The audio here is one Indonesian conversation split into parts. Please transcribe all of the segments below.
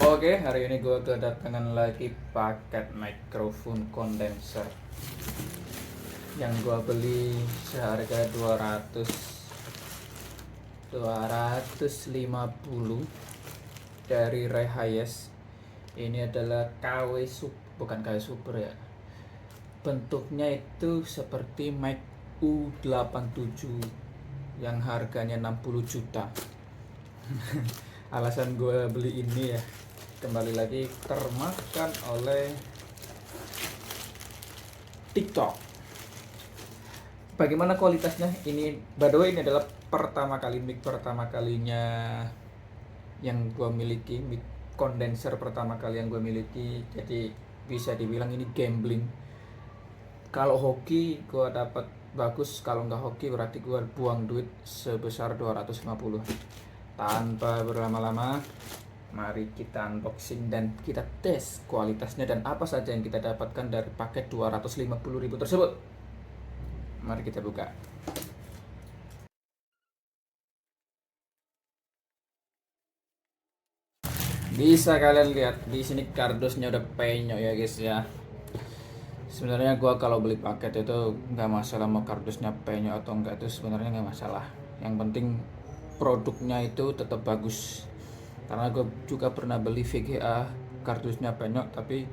Oke, hari ini gue kedatangan lagi paket microphone condenser yang gue beli seharga 250 dari Ray Hayes. Ini adalah bukan KW Super ya. Bentuknya itu seperti mic U87 yang harganya 60 juta. Alasan gue beli ini ya, kembali lagi termakan oleh TikTok. Bagaimana kualitasnya? Ini by the way ini adalah mic pertama kalinya yang gue miliki, mic condenser pertama kali yang gue miliki. Jadi bisa dibilang ini gambling. Kalau hoki gue dapat bagus, kalau nggak hoki berarti gue buang duit sebesar 250. Tanpa berlama-lama, mari kita unboxing dan kita tes kualitasnya dan apa saja yang kita dapatkan dari paket 250.000 tersebut. Mari kita buka. Bisa kalian lihat di sini kardusnya udah penyok ya guys ya. Sebenarnya gua kalau beli paket itu nggak masalah mau kardusnya penyok atau enggak, itu sebenarnya nggak masalah. Yang penting produknya itu tetap bagus. Karena gue juga pernah beli VGA kardusnya penyok, tapi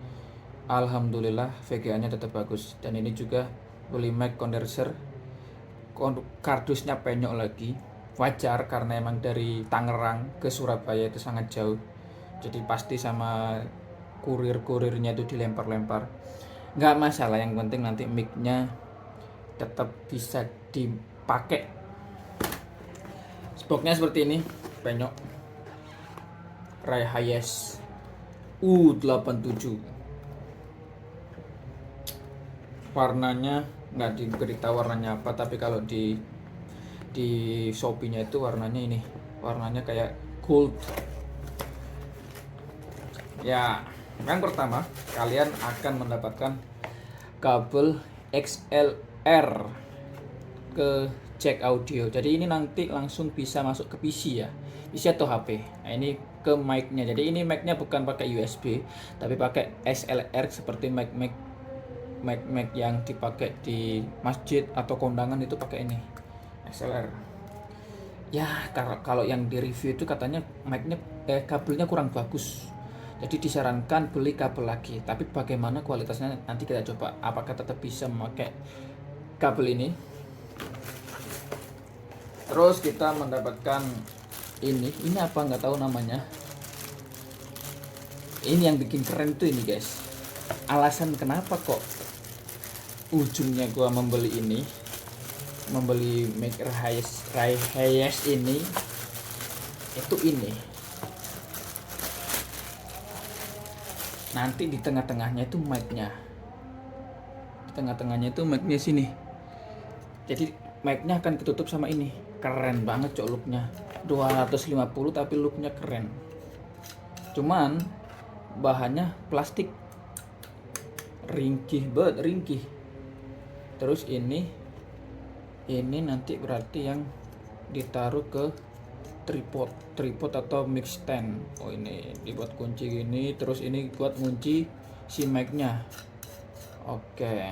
alhamdulillah VGA-nya tetap bagus. Dan ini juga beli mic condenser kardusnya penyok lagi. Wajar karena emang dari Tangerang ke Surabaya itu sangat jauh. Jadi pasti sama kurir-kurirnya itu dilempar-lempar. Nggak masalah, yang penting nanti mic-nya tetap bisa dipakai. Spoknya seperti ini, penyok Ray Hayes U87. Warnanya nggak diberitahu warnanya apa, tapi kalau di Shopee-nya itu warnanya ini, warnanya kayak gold. Ya, yang pertama kalian akan mendapatkan kabel XLR ke jack audio. Jadi ini nanti langsung bisa masuk ke PC ya, PC atau HP. Nah ini ke mic-nya. Jadi ini mic-nya bukan pakai USB, tapi pakai XLR seperti mic yang dipakai di masjid atau kondangan itu pakai ini XLR. Ya kalau yang di review itu katanya mic-nya kabelnya kurang bagus. Jadi disarankan beli kabel lagi. Tapi bagaimana kualitasnya nanti kita coba. Apakah tetap bisa memakai kabel ini? Terus kita mendapatkan ini apa nggak tahu namanya. Ini yang bikin keren tuh ini guys. Alasan kenapa kok ujungnya gua membeli mic Ray Hayes ini itu ini. Nanti di tengah-tengahnya itu mic-nya. Di tengah-tengahnya itu mic-nya sini. Jadi mic-nya akan ketutup sama ini. Keren banget cok look-nya. 250 tapi look-nya keren. Cuman bahannya plastik. Ringkih banget, ringkih. Terus ini nanti berarti yang ditaruh ke tripod atau mic stand. Oh ini dibuat kunci gini, terus ini buat kunci si mic-nya. Oke,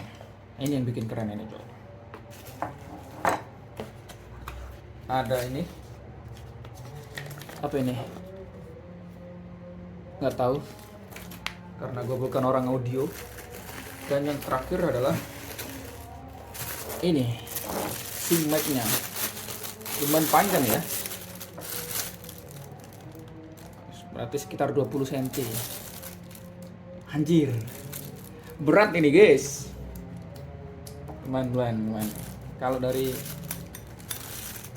ini yang bikin keren ini bro. Ada ini apa ini, nggak tahu karena gue bukan orang audio. Dan yang terakhir adalah ini si mic-nya, lumayan panjang ya, berarti sekitar 20 cm. Anjir, berat ini guys. Lumayan. Kalau dari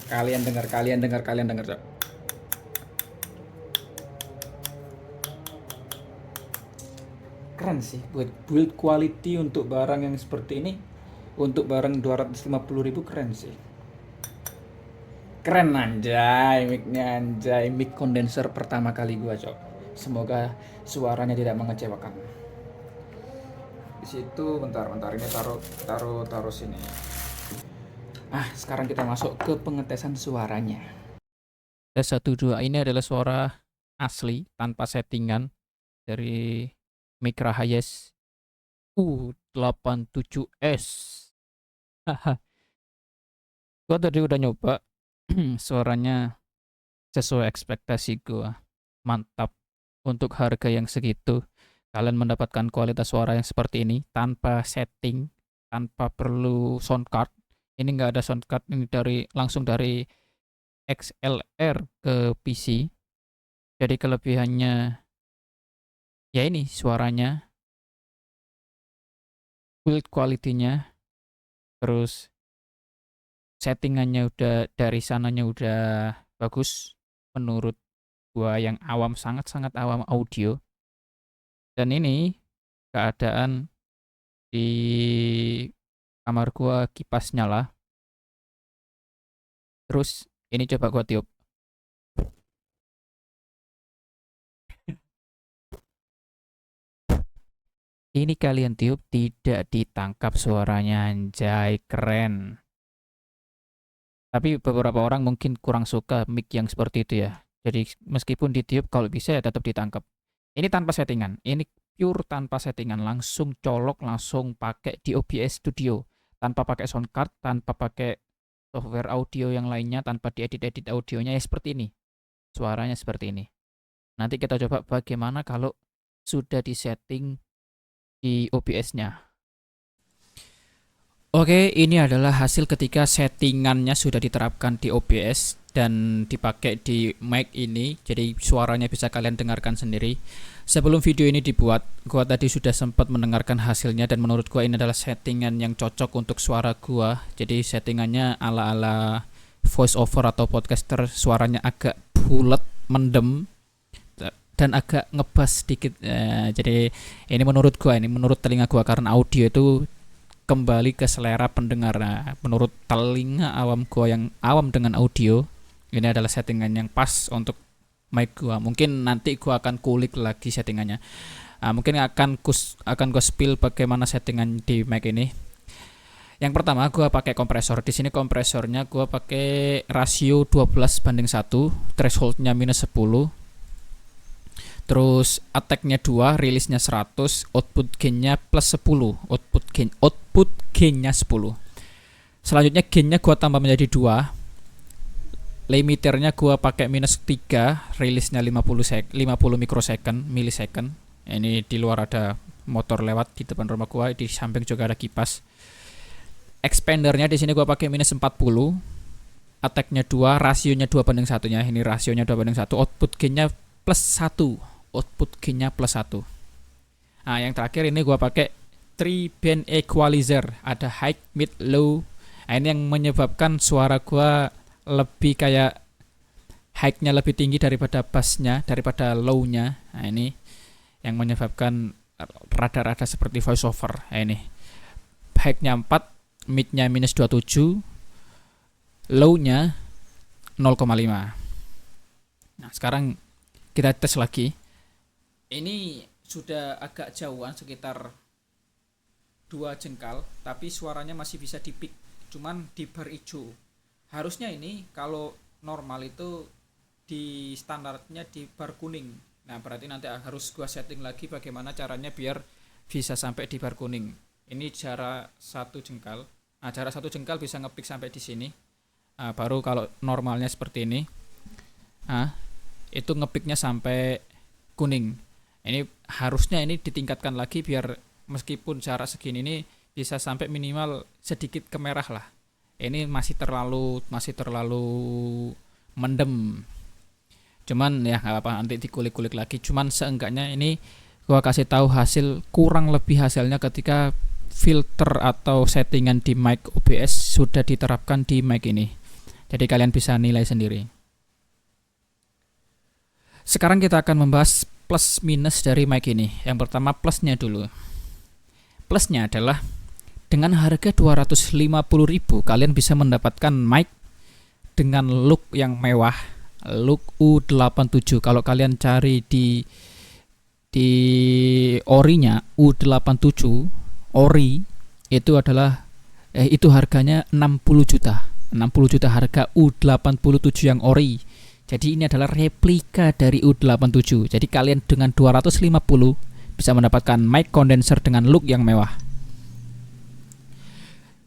kalian dengar Cok. Keren sih, buat build quality untuk barang yang seperti ini, untuk barang 250.000 keren sih. Keren anjay, mic-nya anjay, mic condenser pertama kali gua cok. Semoga suaranya tidak mengecewakan. Di situ bentar ini taruh sini. Sekarang kita masuk ke pengetesan suaranya. Tes 1 2, ini adalah suara asli tanpa settingan. dari Micra Hayes U87S. Haha, gua tadi udah nyoba. Suaranya sesuai ekspektasi gua. Mantap. Untuk harga yang segitu, kalian mendapatkan kualitas suara yang seperti ini tanpa setting, tanpa perlu sound card. Ini nggak ada sound card, ini langsung dari XLR ke PC. Jadi kelebihannya ya ini suaranya, build quality-nya, terus settingannya udah dari sananya udah bagus menurut gua yang awam, sangat-sangat awam audio. Dan ini keadaan di kamar gua kipas nyala. Terus ini coba gua tiup. Ini kalian tiup tidak ditangkap suaranya, anjay, keren. Tapi beberapa orang mungkin kurang suka mic yang seperti itu ya. Jadi meskipun ditiup kalau bisa ya tetap ditangkap. Ini tanpa settingan, ini pure tanpa settingan, langsung colok, langsung pakai di OBS Studio, tanpa pakai sound card, tanpa pakai software audio yang lainnya, tanpa diedit-edit audionya, ya seperti ini. Suaranya seperti ini. Nanti kita coba bagaimana kalau sudah disetting di OBS-nya. Oke, ini adalah hasil ketika settingannya sudah diterapkan di OBS dan dipakai di mic ini. Jadi suaranya bisa kalian dengarkan sendiri. Sebelum video ini dibuat, gua tadi sudah sempat mendengarkan hasilnya dan menurut gua ini adalah settingan yang cocok untuk suara gua. Jadi settingannya ala-ala voice over atau podcaster, suaranya agak bulat, mendem dan agak ngebas sedikit. Jadi ini menurut gua, ini menurut telinga gua, karena audio itu kembali ke selera pendengar. Nah, menurut telinga awam gua yang awam dengan audio, ini adalah settingan yang pas untuk mic gua. Mungkin nanti gua akan kulik lagi settingannya. Mungkin akan gua spill bagaimana settingan di mic ini. Yang pertama gua pakai kompresor. Di sini kompresornya gua pakai rasio 12:1, thresholdnya -10. Terus attack-nya 2, rilisnya 100, output gain-nya +10, output gain-nya 10. Selanjutnya gain-nya gua tambah menjadi 2. Limiternya gua pakai -3, rilisnya 50 millisecond. Ini di luar ada motor lewat di depan rumah gua, di samping juga ada kipas. Expandernya di sini gua pakai -40. Attack-nya 2, rasionya 2:1-nya. Ini rasionya 2:1, output gain-nya +1. Output gain-nya +1. Nah, yang terakhir ini gua pakai 3 band equalizer, ada high, mid, low. Nah, ini yang menyebabkan suara gua lebih kayak high-nya lebih tinggi daripada bass-nya, daripada low-nya. Nah, ini yang menyebabkan rada-rada seperti voice over. Nah, ini high-nya 4, mid-nya -27, low-nya 0,5. Nah, sekarang kita tes lagi. Ini sudah agak jauhan, sekitar 2 jengkal, tapi suaranya masih bisa di-pick, cuman di bar hijau. Harusnya ini kalau normal itu di standarnya di bar kuning. Nah, berarti nanti harus gua setting lagi bagaimana caranya biar bisa sampai di bar kuning. Ini jarak 1 jengkal. Nah, jarak 1 jengkal bisa ngepick sampai di sini. Nah, baru kalau normalnya seperti ini. Nah, itu ngepicknya sampai kuning. Ini harusnya ini ditingkatkan lagi biar meskipun jarak segini ini bisa sampai minimal sedikit ke merah lah. Ini masih terlalu mendem. Cuman ya nggak apa, nanti dikulik-kulik lagi. Cuman seenggaknya ini gua kasih tahu hasil, kurang lebih hasilnya ketika filter atau settingan di mic OBS sudah diterapkan di mic ini. Jadi kalian bisa nilai sendiri. Sekarang kita akan membahas plus minus dari mic ini. Yang pertama plusnya dulu. Plusnya adalah dengan harga 250.000 kalian bisa mendapatkan mic dengan look yang mewah, look U87. Kalau kalian cari di ori-nya U87 ori itu adalah itu harganya 60 juta. 60 juta harga U87 yang ori. Jadi ini adalah replika dari U87. Jadi kalian dengan 250 bisa mendapatkan mic condenser dengan look yang mewah.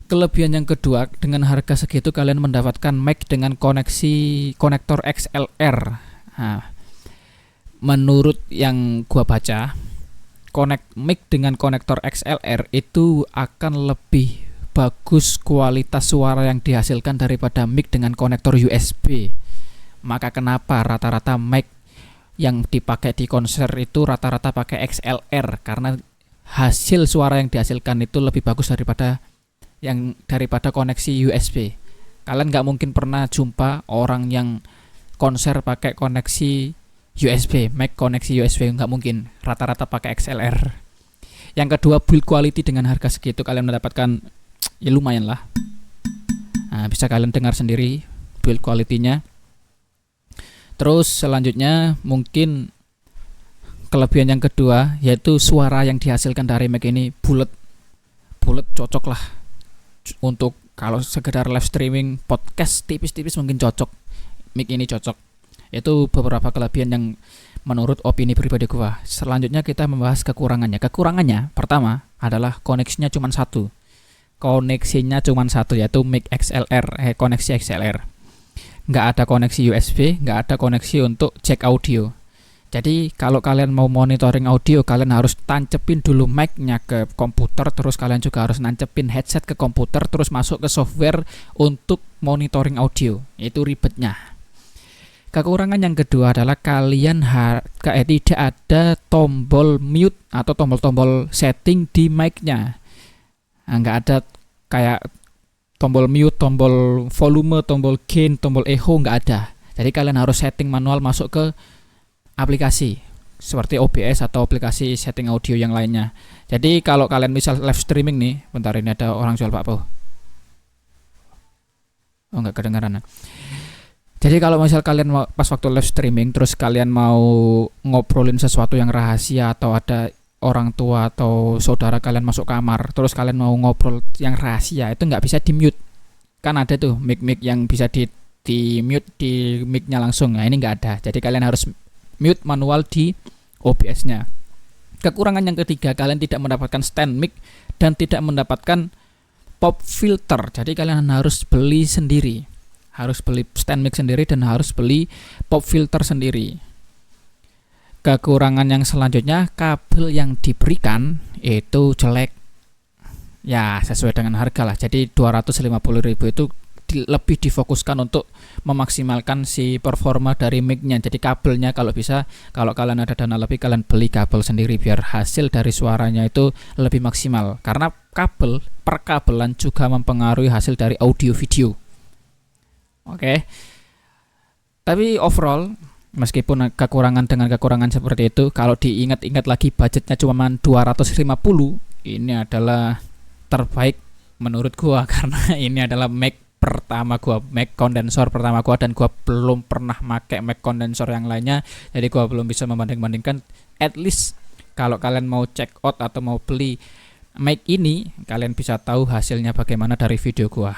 Kelebihan yang kedua, dengan harga segitu kalian mendapatkan mic dengan konektor XLR. Nah, menurut yang gua baca, mic dengan konektor XLR itu akan lebih bagus kualitas suara yang dihasilkan daripada mic dengan konektor USB. Maka kenapa rata-rata mic yang dipakai di konser itu rata-rata pakai XLR, karena hasil suara yang dihasilkan itu lebih bagus daripada koneksi USB. Kalian nggak mungkin pernah jumpa orang yang konser pakai koneksi USB, mic koneksi USB, nggak mungkin. Rata-rata pakai XLR. Yang kedua, build quality. Dengan harga segitu kalian mendapatkan ya lumayan lah. Nah, bisa kalian dengar sendiri build quality-nya. Terus selanjutnya mungkin kelebihan yang kedua yaitu suara yang dihasilkan dari mic ini bulat cocok lah. Untuk kalau sekedar live streaming podcast tipis-tipis mungkin cocok, mic ini cocok. Itu beberapa kelebihan yang menurut opini pribadi gua. Selanjutnya kita membahas kekurangannya. Kekurangannya pertama adalah koneksinya cuma satu. Yaitu mic XLR, koneksi XLR. Nggak ada koneksi USB, nggak ada koneksi untuk jack audio. Jadi kalau kalian mau monitoring audio, kalian harus tancepin dulu mic-nya ke komputer, terus kalian juga harus nancepin headset ke komputer, terus masuk ke software untuk monitoring audio. Itu ribetnya. Kekurangan yang kedua adalah kalian tidak ada tombol mute atau tombol-tombol setting di mic-nya. Nah, nggak ada kayak tombol mute, tombol volume, tombol gain, tombol echo, nggak ada. Jadi kalian harus setting manual masuk ke aplikasi seperti OBS atau aplikasi setting audio yang lainnya. Jadi kalau kalian misal live streaming nih, bentar ini ada orang jual bakpo. Oh, nggak kedengaran. Jadi kalau misal kalian pas waktu live streaming terus kalian mau ngobrolin sesuatu yang rahasia atau ada orang tua atau saudara kalian masuk kamar, terus kalian mau ngobrol yang rahasia, itu nggak bisa di mute. Kan ada tuh mic yang bisa di mute di mic-nya langsung. Nah, ini nggak ada. Jadi kalian harus mute manual di OBS-nya. Kekurangan yang ketiga, kalian tidak mendapatkan stand mic dan tidak mendapatkan pop filter. Jadi kalian harus beli sendiri. Harus beli stand mic sendiri dan harus beli pop filter sendiri. Kekurangan yang selanjutnya, kabel yang diberikan itu jelek. Ya, sesuai dengan harga lah. Jadi 250.000 itu lebih difokuskan untuk memaksimalkan si performa dari mic-nya. Jadi kabelnya kalau bisa, kalau kalian ada dana lebih, kalian beli kabel sendiri biar hasil dari suaranya itu lebih maksimal. Karena perkabelan juga mempengaruhi hasil dari audio video. Oke. Tapi overall, meskipun kekurangan seperti itu, kalau diingat-ingat lagi budgetnya cuma 250, ini adalah terbaik menurut gua karena ini adalah mic kondensor pertama gua, dan gua belum pernah pakai mic kondensor yang lainnya, jadi gua belum bisa membanding-bandingkan. At least kalau kalian mau check out atau mau beli mic ini, kalian bisa tahu hasilnya bagaimana dari video gua.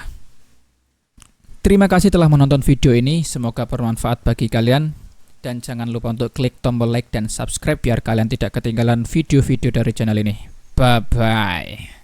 Terima kasih telah menonton video ini, semoga bermanfaat bagi kalian, dan jangan lupa untuk klik tombol like dan subscribe biar kalian tidak ketinggalan video-video dari channel ini. Bye bye.